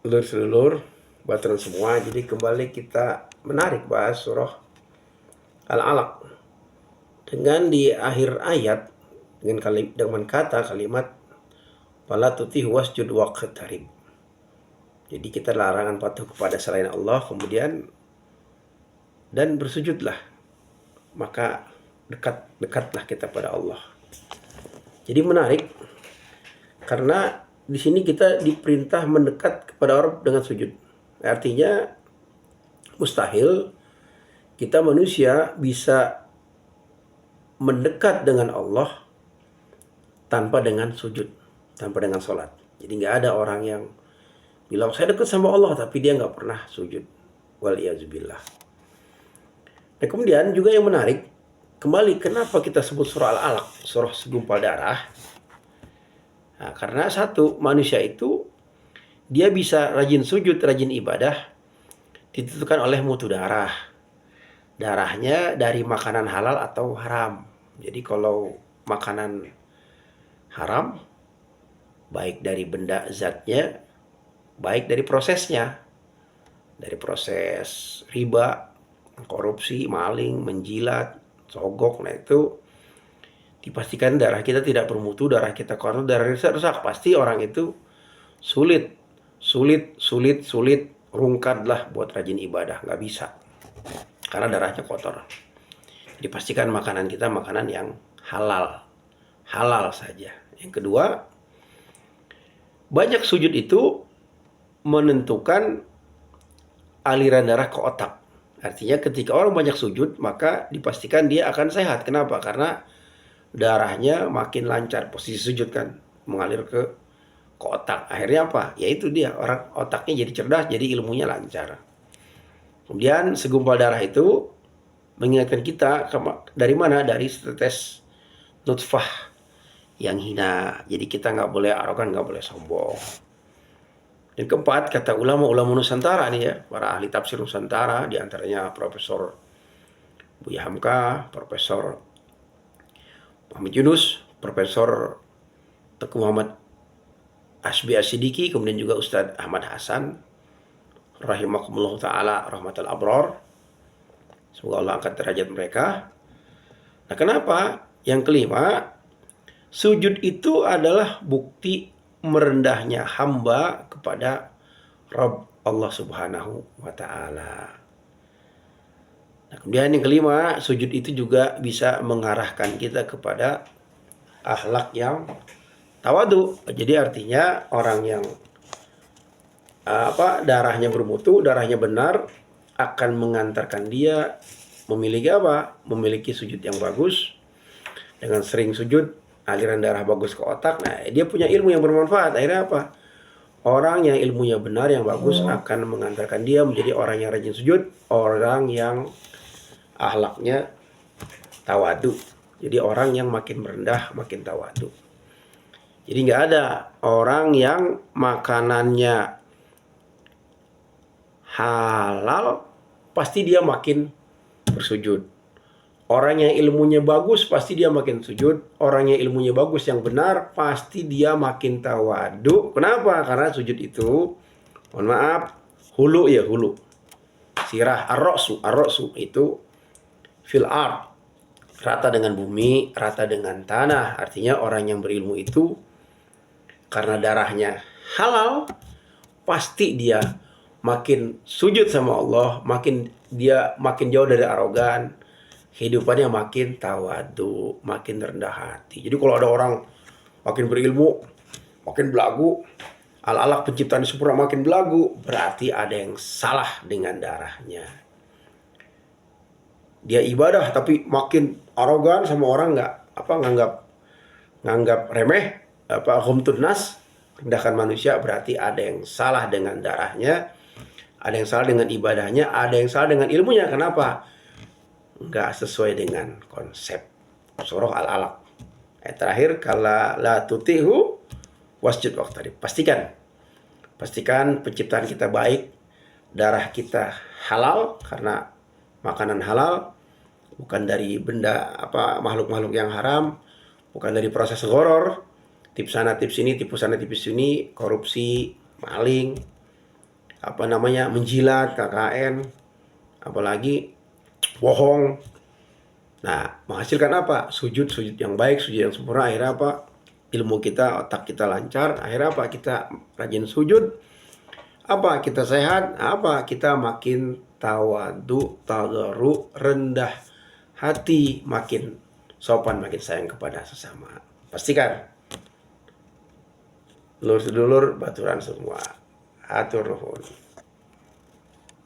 Lur-lur, baturan semua. Jadi kembali kita menarik bahas surah Al-Alaq. Dengan di akhir ayat dengan kata kalimat fala tutih wasjud waqtarib. Jadi kita larangan patuh kepada selain Allah, kemudian dan bersujudlah. Maka dekatlah kita pada Allah. Jadi menarik karena di sini kita diperintah mendekat kepada Allah dengan sujud. Artinya mustahil kita manusia bisa mendekat dengan Allah tanpa dengan sujud, tanpa dengan sholat. Jadi nggak ada orang yang bilang saya dekat sama Allah tapi dia nggak pernah sujud. Waliyazubillah. Nah kemudian juga yang menarik, kembali kenapa kita sebut surah Al-Alaq, surah segumpal darah. Nah, karena satu, manusia itu dia bisa rajin sujud, rajin ibadah ditentukan oleh mutu darah. Darahnya dari makanan halal atau haram. Jadi kalau makanan haram, baik dari benda zatnya, baik dari prosesnya. Dari proses riba, korupsi, maling, menjilat, sogok, nah itu dipastikan darah kita tidak bermutu, darah kita kotor, darah kita rusak. Pasti orang itu sulit, rungkadlah buat rajin ibadah, nggak bisa. Karena darahnya kotor. Dipastikan makanan kita makanan yang halal saja. Yang kedua, banyak sujud itu menentukan aliran darah ke otak. Artinya ketika orang banyak sujud, maka dipastikan dia akan sehat. Kenapa? Karena darahnya makin lancar. Posisi sujud kan mengalir ke otak. Akhirnya apa? Yaitu dia, orang otaknya jadi cerdas, jadi ilmunya lancar. Kemudian segumpal darah itu mengingatkan kita dari mana? Dari setetes nutfah yang hina. Jadi kita nggak boleh arogan, nggak boleh sombong. Yang keempat, kata ulama Nusantara nih ya, para ahli tafsir Nusantara, diantaranya Profesor Buya Hamka, Profesor Muhammad Yunus, Profesor Teguh Muhammad Asbi As-Sidiki, kemudian juga Ustadz Ahmad Hasan, rahimahumullah ta'ala rahmatul abror. Semoga Allah angkat derajat mereka. Nah kenapa? Yang kelima, sujud itu adalah bukti merendahnya hamba kepada Rabb Allah Subhanahu wa ta'ala. Nah, kemudian yang kelima, sujud itu juga bisa mengarahkan kita kepada akhlak yang tawadu. Jadi artinya orang yang darahnya bermutu, darahnya benar, akan mengantarkan dia memiliki apa? Memiliki sujud yang bagus. Dengan sering sujud, aliran darah bagus ke otak. Nah, dia punya ilmu yang bermanfaat. Akhirnya apa? Orang yang ilmunya benar, yang bagus, akan mengantarkan dia menjadi orang yang rajin sujud, orang yang akhlaknya tawadu. Jadi orang yang makin merendah, makin tawadu. Jadi nggak ada orang yang makanannya halal, pasti dia makin bersujud. Orang yang ilmunya bagus, pasti dia makin sujud. Orang yang ilmunya bagus, yang benar, pasti dia makin tawadu. Kenapa? Karena sujud itu, mohon maaf, hulu. Sirah ar-ra'su itu fil ard, rata dengan bumi, rata dengan tanah. Artinya orang yang berilmu itu, karena darahnya halal, pasti dia makin sujud sama Allah, dia makin jauh dari arogan, kehidupannya makin tawadu, makin rendah hati. Jadi kalau ada orang makin berilmu, makin belagu, Al-Alaq penciptaan sempurna makin belagu, berarti ada yang salah dengan darahnya. Dia ibadah tapi makin arogan sama orang, nganggap remeh, humtun nas, rendahkan manusia, berarti ada yang salah dengan darahnya, ada yang salah dengan ibadahnya, ada yang salah dengan ilmunya. Kenapa? Nggak sesuai dengan konsep surah Al-Alaq. Ayat terakhir, kala la tutihu wasjud waqtarib. Pastikan penciptaan kita baik, darah kita halal karena makanan halal, bukan dari benda makhluk-makhluk yang haram, bukan dari proses goror, tips sana tips ini, tipu sana tips ini, korupsi, maling, menjilat, KKN, apalagi bohong. Nah, menghasilkan apa? Sujud yang baik, sujud yang sempurna. Akhirnya apa? Ilmu kita, otak kita lancar. Akhirnya apa? Kita rajin sujud. Apa? Kita sehat. Apa? Kita makin tawadu, tadaru, rendah hati, makin sopan, makin sayang kepada sesama. Pastikan. Lur sedulur, baturan semua. Atur nuhun.